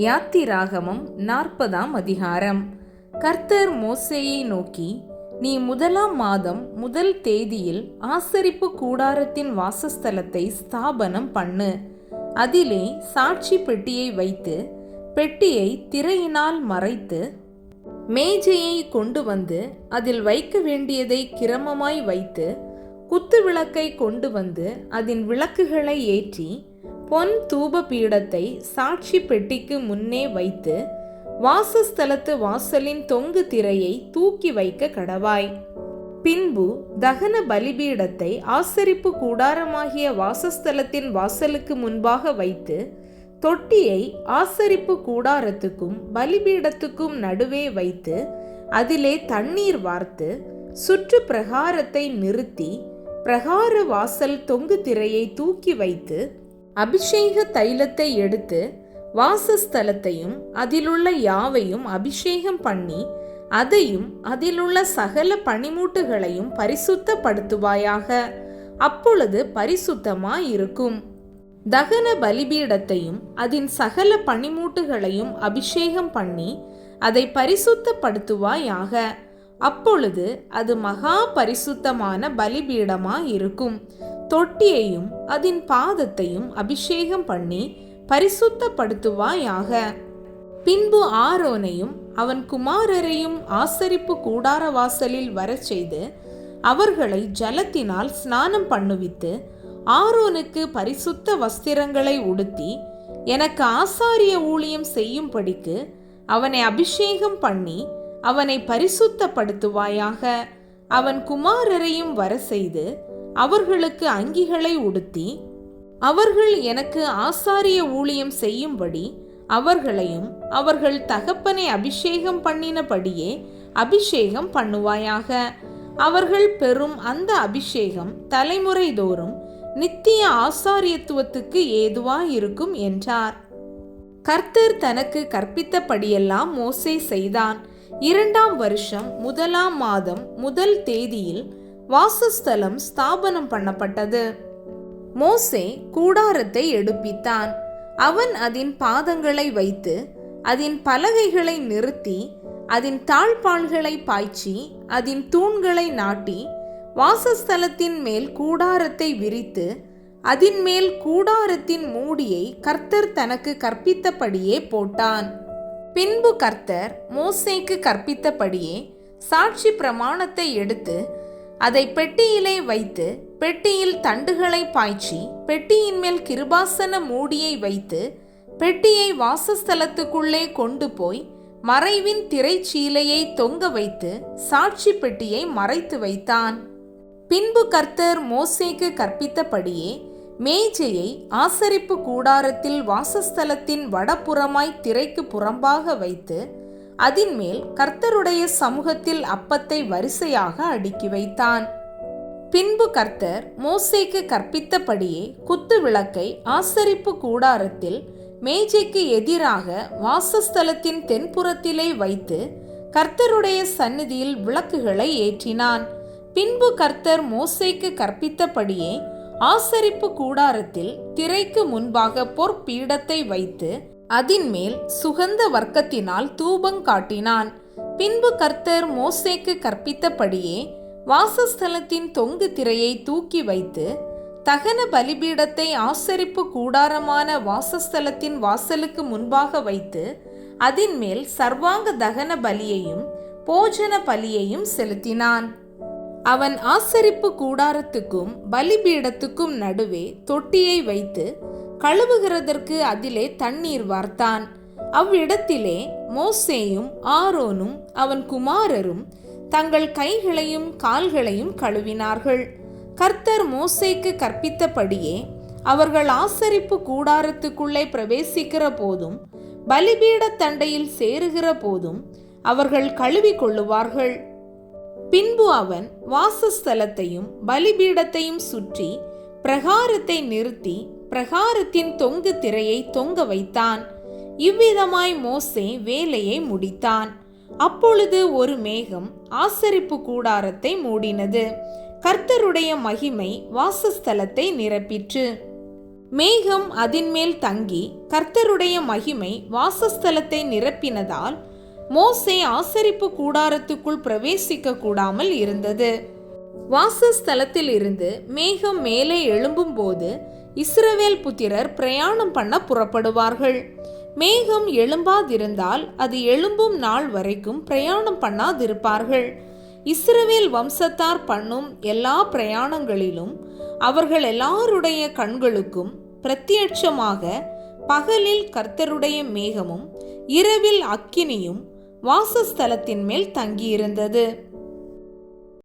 யாத்திராகமம் 40ஆம் அதிகாரம். கர்த்தர் மோசேயை நோக்கி, நீ 1ஆம் மாதம் 1 தேதியில் ஆசரிப்பு கூடாரத்தின் வாசஸ்தலத்தை ஸ்தாபனம் பண்ணு. அதிலே சாட்சி பெட்டியை வைத்து, பெட்டியை திரையினால் மறைத்து, மேஜையை கொண்டு வந்து அதில் வைக்க வேண்டியதை கிரமமாய் வைத்து, குத்து விளக்கை கொண்டு வந்து அதன் விளக்குகளை ஏற்றி, பொன் தூப பீடத்தை சாட்சி பெட்டிக்கு முன்னே வைத்து, வாசஸ்தலத்து வாசலின் தொங்கு திரையை தூக்கி வைக்க கடவாய். பின்பு தகன பலிபீடத்தை ஆசரிப்பு கூடாரமாகிய வாசஸ்தலத்தின் வாசலுக்கு முன்பாக வைத்து, தொட்டியை ஆசரிப்பு கூடாரத்துக்கும் பலிபீடத்துக்கும் நடுவே வைத்து, அதிலே தண்ணீர் வார்த்து, சுற்று பிரகாரத்தை நிறுத்தி, பிரகார வாசல் தொங்கு திரையை தூக்கி வைத்து, அபிஷேக தைலத்தை எடுத்து வாசஸ்தலத்தையும் அதிலுள்ள யாவையும் அபிஷேகம் பண்ணி, அதையும் அதிலுள்ள சகல பணிமூட்டுகளையும் பரிசுத்தப்படுத்துவாயாக. அப்பொழுது பரிசுத்தமாயிருக்கும். தகன பலிபீடத்தையும் அதன் சகல பணிமூட்டுகளையும் அபிஷேகம் பண்ணி அதை பரிசுத்தப்படுத்துவாயாக. அப்பொழுது அது மகா பரிசுத்தமான பலிபீடமாயிருக்கும். தொட்டியையும் அதன் பாதத்தையும் அபிஷேகம் பண்ணி பரிசுத்தப்படுத்துவாயாக. பின்பு ஆரோனையும் அவன் குமாரரையும் ஆசரிப்பு கூடார வாசலில் வரச் செய்து, அவர்களை ஜலத்தினால் ஸ்நானம் பண்ணுவித்து, ஆரோனுக்கு பரிசுத்த வஸ்திரங்களை உடுத்தி, எனக்கு ஆசாரிய ஊழியம் செய்யும்படிக்கு அவனை அபிஷேகம் பண்ணி அவனை பரிசுத்தப்படுத்துவாயாக. அவன் குமாரரையும் வர செய்து அவர்களுக்கு அங்கிகளை உடுத்தி, அவர்கள் எனக்கு ஆசாரிய ஊழியம் செய்யும்படி அவர்களையும் அவர்கள் தகப்பனை அபிஷேகம் பண்ணினபடியே அபிஷேகம் பண்ணுவாயாக. அவர்கள் பெறும் அந்த அபிஷேகம் தலைமுறை தோறும் நித்திய ஆசாரியத்துவத்துக்கு ஏதுவாயிருக்கும் என்றார். கர்த்தர் தனக்கு கற்பித்தபடியெல்லாம் மோசே செய்தான். 2ஆம் வருஷம் 1ஆம் மாதம் 1 தேதியில் வாசஸ்தலம் ஸ்தாபனம் பண்ணப்பட்டது. மோசே கூடாரத்தை எடுப்பித்தான். அவன் அதன் பாதங்களை வைத்து, அதன் பலகைகளை நிறுத்தி, அதன் தாழ்பாள்களை பாய்ச்சி, அதன் தூண்களை நாட்டி, வாசஸ்தலத்தின் மேல் கூடாரத்தை விரித்து, அதன் மேல் கூடாரத்தின் மூடியை கர்த்தர் தனக்கு கற்பித்தபடியே போட்டான். பின்பு கர்த்தர் மோசேக்கு கற்பித்தபடியே சாட்சி பிரமாணத்தை எடுத்து அதை பெட்டியிலே வைத்து, பெட்டியில் தண்டுகளை பாய்ச்சி, பெட்டியின் மேல் கிருபாசன மூடியை வைத்து, பெட்டியை வாசஸ்தலத்துக்குள்ளே கொண்டு போய் மறைவின் திரைச்சீலையை தொங்க வைத்து சாட்சி பெட்டியை மறைத்து வைத்தான். பின்பு கர்த்தர் மோசேக்கு கற்பித்தபடியே மேஜையை ஆசரிப்பு கூடாரத்தில் வாசஸ்தலத்தின் வடபுறமாய் திரைக்கு புறம்பாக வைத்து, அதன் மேல் கர்த்தருடைய சமூகத்தில் அப்பத்தை வரிசையாக அடுக்கி வைத்தான். பின்பு கர்த்தர் மோசேக்கு கற்பித்தபடியே குத்து விளக்கை ஆசரிப்பு கூடாரத்தில் மேஜைக்கு எதிராக வாசஸ்தலத்தின் தென்புறத்திலே வைத்து கர்த்தருடைய சந்நிதியில் விளக்குகளை ஏற்றினான். பின்பு கர்த்தர் மோசேக்கு கற்பித்தபடியே ஆசரிப்பு கூடாரத்தில் திரைக்கு முன்பாக பொற்பீடத்தை வைத்து அதின் மேல் சுகந்த வர்க்கத்தினால் தூபம் காட்டினான். பின்பு கர்த்தர் மோசேக்கு கற்பித்தபடியே வாசஸ்தலத்தின் தொங்கு திரையை தூக்கி வைத்து, தகன பலிபீடத்தை ஆசரிப்பு கூடாரமான வாசஸ்தலத்தின் வாசலுக்கு முன்பாக வைத்து, அதின் மேல் சர்வாங்க தகன பலியையும் போஜன பலியையும் செலுத்தினான். அவன் ஆசரிப்பு கூடாரத்துக்கும் பலிபீடத்துக்கும் நடுவே தொட்டியை வைத்து கழுவுகிறதற்கு அதிலே தண்ணீர் வார்த்தான். அவ்விடத்திலே மோசேயும் ஆரோனும் அவன் குமாரரும் தங்கள் கைகளையும் கால்களையும் கழுவினார்கள். கர்த்தர் மோசேக்கு கற்பித்தபடியே அவர்கள் ஆசரிப்பு கூடாரத்துக்குள்ளே பிரவேசிக்கிற போதும் பலிபீட தண்டையில் சேருகிற போதும் அவர்கள் கழுவி கொள்ளுவார்கள். பின்பு அவன் வாசஸ்தலத்தையும் பலிபீடத்தையும் சுற்றி பிரகாரத்தை நிறுத்தி பிரகாரத்தின் தொங்கு திரையை தொங்க வைத்தான். இவ்விதமாய் மோசே வேலையை முடித்தான். அப்பொழுது ஒரு மேகம் ஆசரிப்பு கூடாரத்தை மூடினது. கர்த்தருடைய மகிமை வாசஸ்தலத்தை நிரப்பிற்று. மேகம் அதின்மேல் தங்கி கர்த்தருடைய மகிமை வாசஸ்தலத்தை நிரப்பினதால் மோசே ஆசரிப்பு கூடாரத்துக்குள் பிரவேசிக்க கூடாமல் இருந்தது. வாசஸ்தலத்தில் இருந்து மேகம் மேலே எழும்பும் போது இஸ்ரவேல் புத்திரர் பிரயாணம் பண்ண புறப்படுவார்கள். மேகம் எழும்பாதிருந்தால் அது எழும்பும் நாள் வரைக்கும் பிரயாணம் பண்ணாதிருப்பார்கள். இஸ்ரவேல் வம்சத்தார் பண்ணும் எல்லா பிரயாணங்களிலும் அவர்கள் எல்லாருடைய கண்களுக்கும் பிரத்யட்சமாக பகலில் கர்த்தருடைய மேகமும் இரவில் அக்கினியும் வாசஸ்தலத்தின் மேல் தங்கியிருந்தது.